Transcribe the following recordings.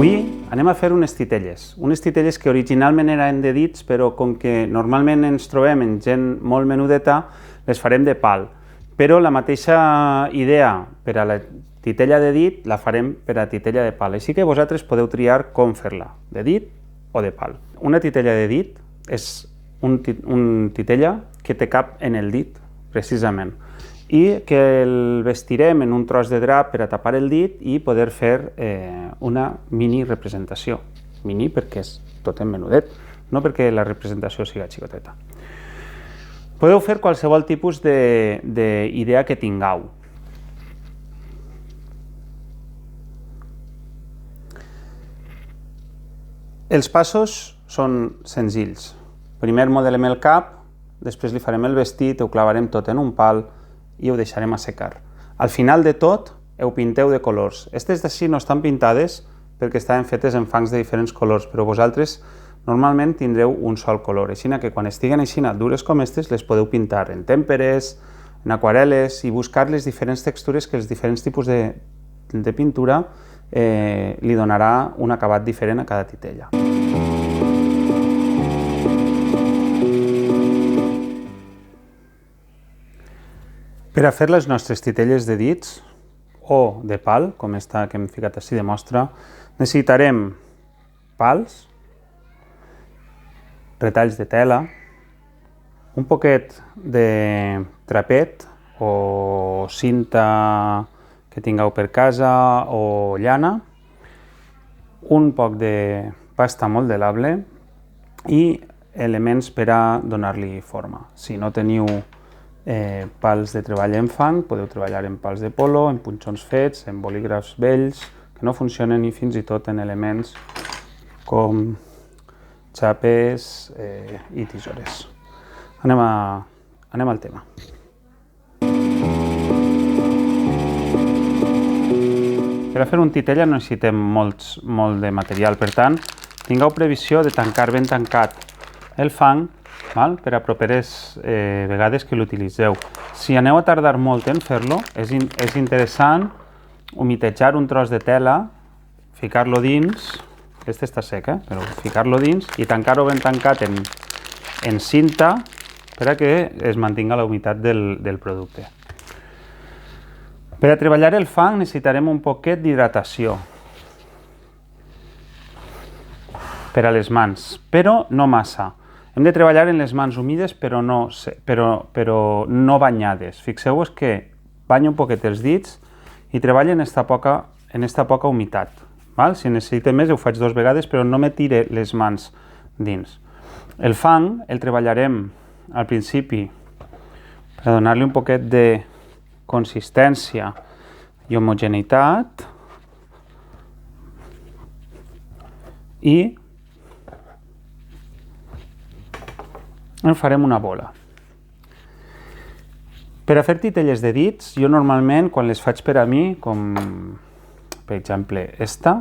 Avui anem a fer unes titelles que originalment eren de dits, però com que normalment ens trobem en gent molt menudeta, les farem de pal. Però la mateixa idea per a la titella de dit la farem per a titella de pal, així que vosaltres podeu triar com fer-la, de dit o de pal. Una titella de dit és un titella que té cap en el dit, precisament, i que el vestirem en un tros de drap per a tapar el dit i poder fer una mini representació. Mini perquè és tot en menudet, no perquè la representació siga xicoteta. Podeu fer qualsevol tipus d'idea que tingueu. Els passos són senzills. Primer modelem el cap, després li farem el vestit, ho clavarem tot en un pal i ho deixarem assecar. Al final de tot, ho pinteu de colors. Aquestes d'ací no estan pintades perquè estaven fetes en fangs de diferents colors, però vosaltres normalment tindreu un sol color, així que quan estiguen així dures com aquestes les podeu pintar en tèmperes, en aquarel·les i buscar les diferents textures que els diferents tipus de pintura li donarà un acabat diferent a cada titella. Per a fer les nostres titelles de dits o de pal, com esta que hem ficat així de mostra, necessitarem pals, retalls de tela, un poquet de trapet o cinta que tingueu per casa o llana, un poc de pasta modelable i elements per a donar-li forma. Si no teniu pals de treball en fang, podeu treballar en pals de polo, en punxons fets, en bolígrafs vells, que no funcionen i fins i tot en elements com xapes i tisores. Anem al tema. Per a fer un titella necessitem molt de material, per tant, tingueu previsió de tancar ben tancat el fang per a properes vegades que l'utilitzeu. Si aneu a tardar molt en fer-lo, és interessant humitejar un tros de tela, ficar-lo dins, aquesta està seca, però ficar-lo dins i tancar-ho ben tancat en cinta per a que es mantinga la humitat del producte. Per a treballar el fang necessitarem un poquet d'hidratació per a les mans, però no massa. Hem de treballar en les mans humides però no banyades. Fixeu-vos que banyo un poquet els dits i treballo en esta poca humitat. Si necessite més ho faig 2 vegades, però no me tire les mans dins. El fang el treballarem al principi per a donar-li un poquet de consistència i homogeneïtat i en farem una bola. Per a fer titelles de dits, jo normalment quan les faig per a mi, com per exemple esta,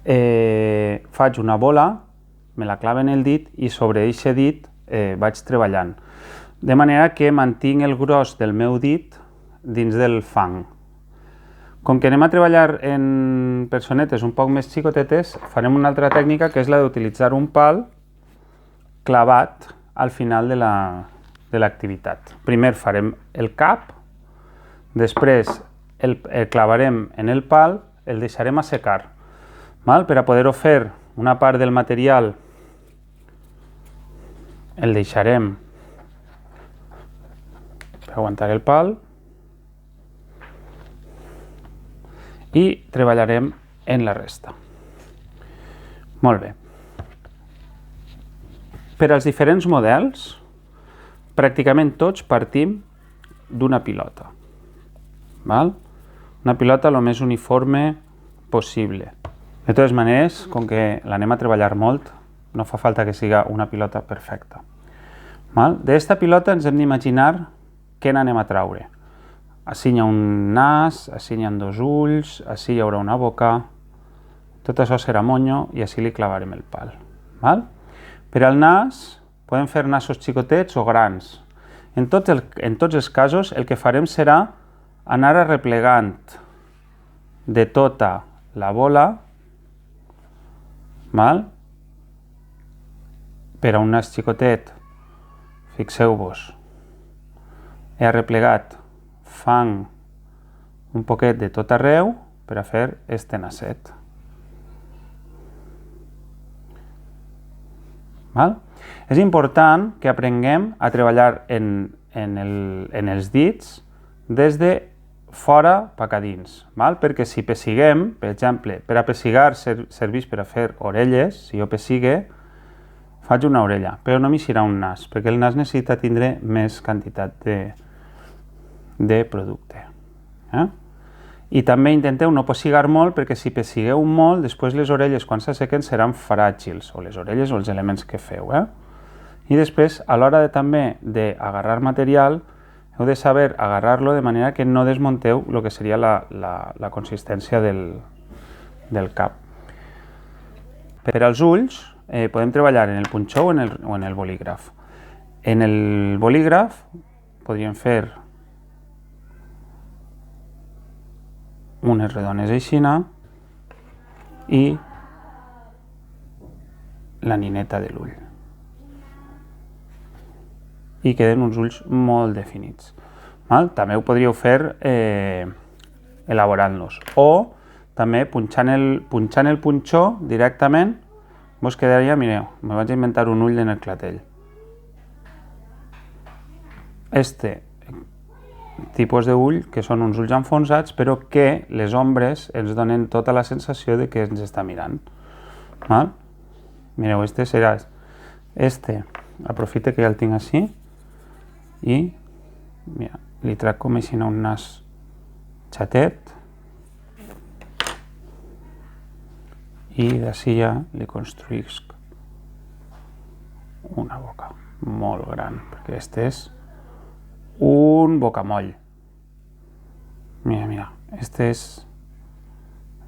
faig una bola, me la clavo en el dit i sobre aquest dit vaig treballant. De manera que mantinc el gros del meu dit dins del fang. Com que anem a treballar en personetes un poc més xicotetes, farem una altra tècnica que és la d'utilitzar un pal clavat al final de l'activitat. Primer farem el cap, després el clavarem en el pal, el deixarem assecar. Per a poder-ho fer, una part del material el deixarem per aguantar el pal i treballarem en la resta. Molt bé. Per als diferents models, pràcticament tots partim d'una pilota. Una pilota el més uniforme possible. De totes maneres, com que l'anem a treballar molt, no fa falta que siga una pilota perfecta. D'esta pilota ens hem d'imaginar què n'anem a traure. Ací hi ha un nas, ací hi ha 2 ulls, ací hi haurà una boca, tot això serà monyo i ací li clavarem el pal. Per al nas, podem fer nassos xicotets o grans. En tots els casos, el que farem serà anar arreplegant de tota la bola, val? Per a un nas xicotet, fixeu-vos, he arreplegat fang un poquet de tot arreu per a fer este naset. Val? És important que aprenguem a treballar en els dits des de fora cap a dins, val? Perquè si pessiguem, per exemple, per a pessigar serveix per a fer orelles, si jo pessigue, faig una orella, però no m'eixirà un nas, perquè el nas necessita tindre més quantitat de producte. I també intenteu no pessigar molt, perquè si pessigueu molt, després les orelles, quan s'assequen, seran fràgils, o les orelles o els elements que feu. I després, a l'hora també d'agarrar material, heu de saber agarrar-lo de manera que no desmunteu el que seria la consistència del cap. Per als ulls, podem treballar en el punxó o en el bolígraf. En el bolígraf podríem fer unes redones aixina i la nineta de l'ull. I queden uns ulls molt definits. També ho podríeu fer elaborant-los. O també punxant el punxó directament, vos quedaria, mireu, me vaig inventar un ull en el clatell. Este tipus d'ull, que són uns ulls enfonsats, però que les ombres ens donen tota la sensació de que ens està mirant. Mireu, este serà... aprofite que ja el tinc així i mira, li trac com així un nas xatet i d'ací ja li construïsc una boca molt gran, perquè este és un bocamoll. Mira, este és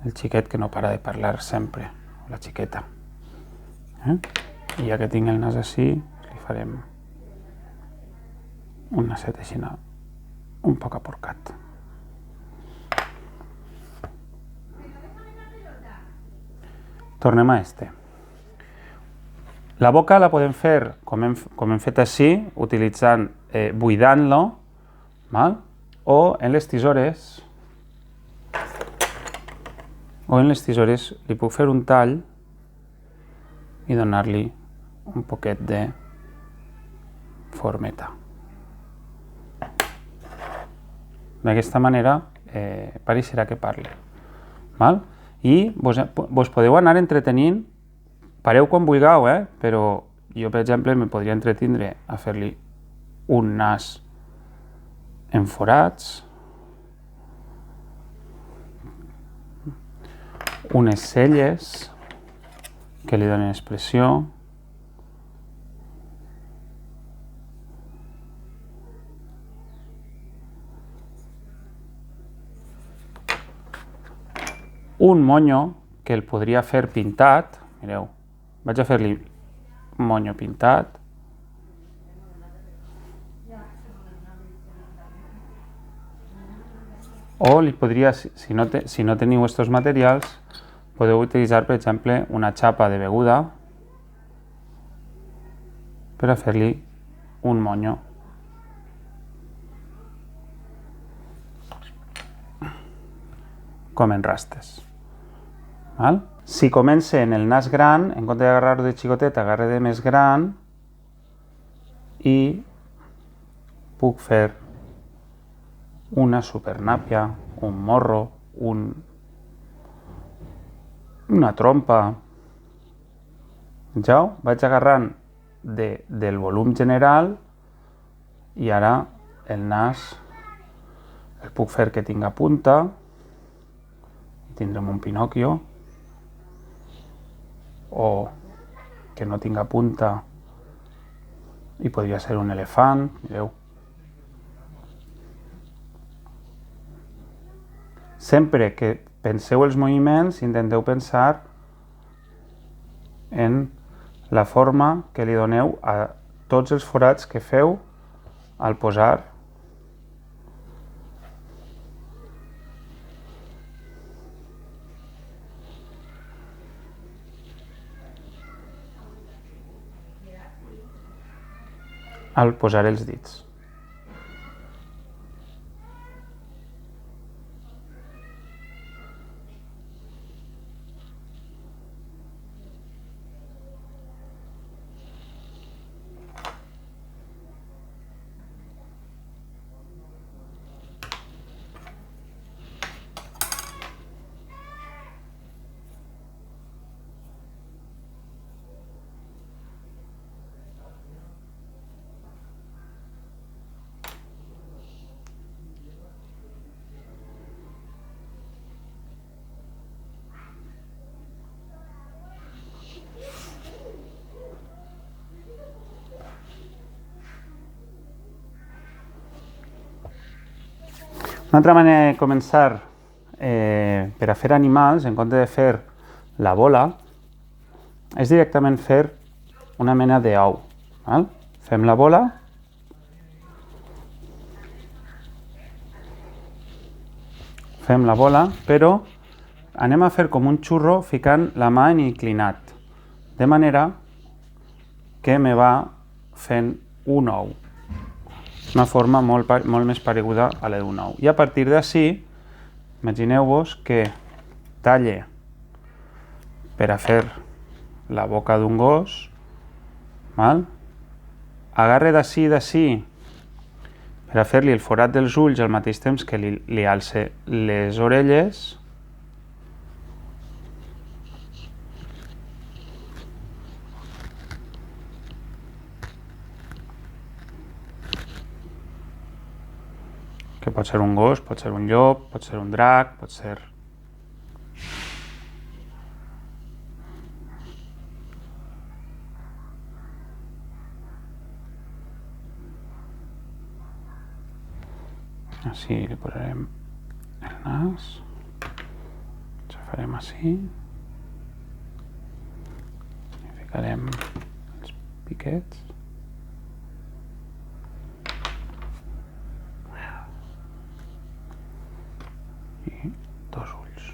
el xiquet que no para de parlar sempre, la xiqueta. I ja que tinc el nas així, li farem un naset així, un poc aporcat. Tornem a este. La boca la podem fer, com hem fet així, utilitzant, buidant-lo, o en les tisores li puc fer un tall i donar-li un poquet de formeta. D'aquesta manera pareixerà que parle. I vos podeu anar entretenint, pareu quan vulgueu, però jo, per exemple, me podria entretindre a fer-li un nas en forats, unes celles que li donen expressió, un monyo que el podria fer pintat, mireu, vaig a fer-li monyo pintat, o li podria, si no teniu estos materials, podeu utilitzar, per exemple, una xapa de beguda per a fer-li un monyo. Com en rastes. Si comença en el nas gran, en compte d'agarrar-ho de xicotet, agarre de més gran i puc fer una supernàpia, un morro, una trompa. Ja vaig agarrant del volum general i ara el nas el puc fer que tinga punta i tindrem un Pinocchio, o que no tinga punta i podria ser un elefant, mireu. Sempre que penseu els moviments, intenteu pensar en la forma que li doneu a tots els forats que feu al posar al posar els dits. Una altra manera de començar per a fer animals, en compte de fer la bola, és directament fer una mena d'ou. Fem la bola, però anem a fer com un xurro ficant la mà en inclinat, de manera que me va fent un ou. Una forma molt més pareguda a la d'un ou. I a partir d'ací, imagineu-vos que talle per a fer la boca d'un gos, agarre d'ací per a fer-li el forat dels ulls al mateix temps que li alce les orelles, que pot ser un gos, pot ser un llop, pot ser un drac, pot ser... Així li posarem el nas, ho farem així, i ficarem els piquets. I dos ulls.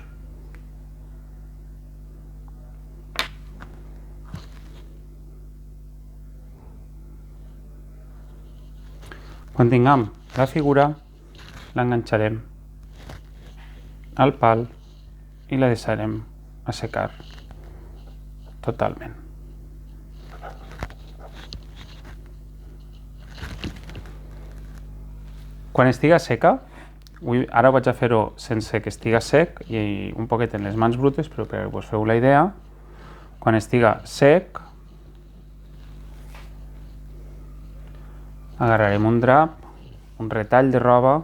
Quan tinguem la figura, l'enganxarem al pal i la deixarem assecar totalment. Quan estiga seca, ara vaig a fer-ho sense que estiga sec i un poquet en les mans brutes, però perquè vos feu la idea. Quan estiga sec, agarrarem un drap, un retall de roba.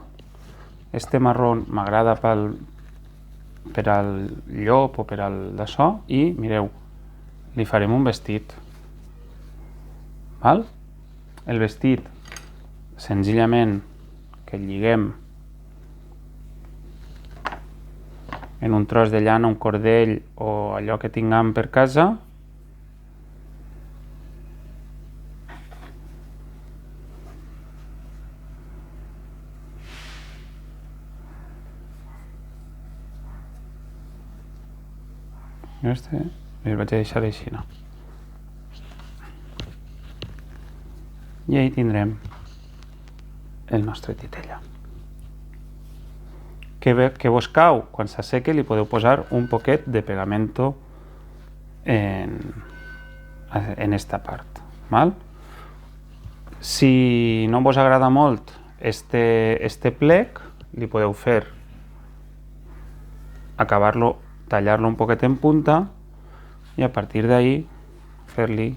Este marró m'agrada per al llop o per al d'açò i, mireu, li farem un vestit. El vestit, senzillament, que el lliguem en un tros de llana, un cordell o allò que tinguem per casa. Este el vaig a deixar així. I ahí tindrem el nostre titella. Que vos cau, quan s'asseque li podeu posar un poquet de pegamento en esta part. Si no vos agrada molt este plec, li podeu fer acabar-lo, tallar-lo un poquet en punta i a partir d'ahí fer-li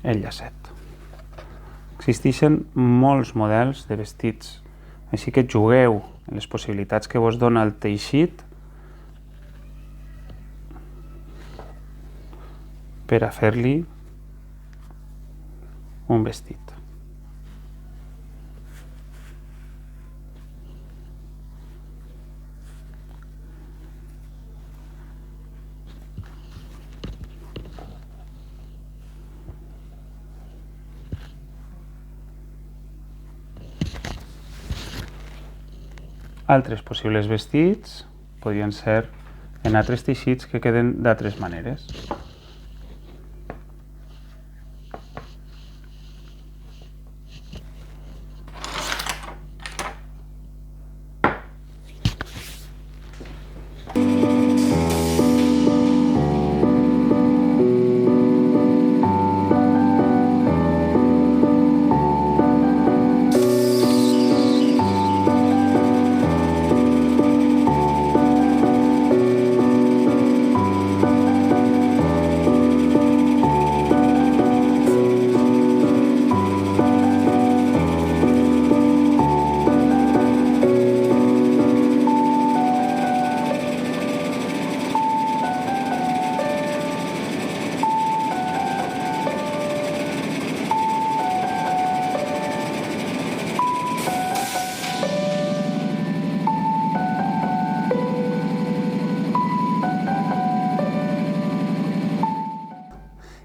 el llacet. Existeixen molts models de vestits, així que jugueu en les possibilitats que vos dona el teixit per a fer-li un vestit. Altres possibles vestits podrien ser en altres teixits que queden d'altres maneres.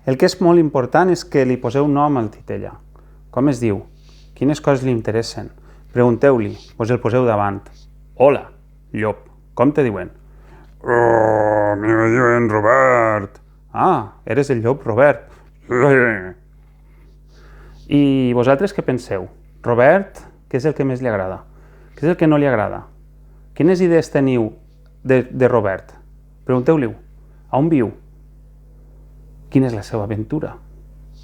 El que és molt important és que li poseu nom al titella. Com es diu? Quines coses li interessen? Pregunteu-li, vos el poseu davant. Hola, llop, com te diuen? Oh, me diuen Robert. Ah, eres el llop Robert. I vosaltres què penseu? Robert, què és el que més li agrada? Què és el que no li agrada? Quines idees teniu de Robert? Pregunteu-li, a on viu? Quina és la seva aventura?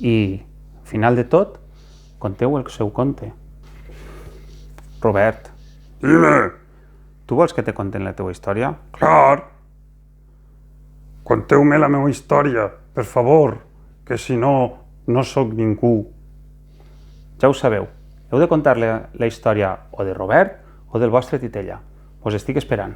I, al final de tot, conteu el seu conte. Robert, Dime, tu vols que te conten la teua història? clar. Conteu-me la meva història, per favor, que si no, no sóc ningú. Ja ho sabeu, heu de contar la història o de Robert o del vostre titella. Us estic esperant.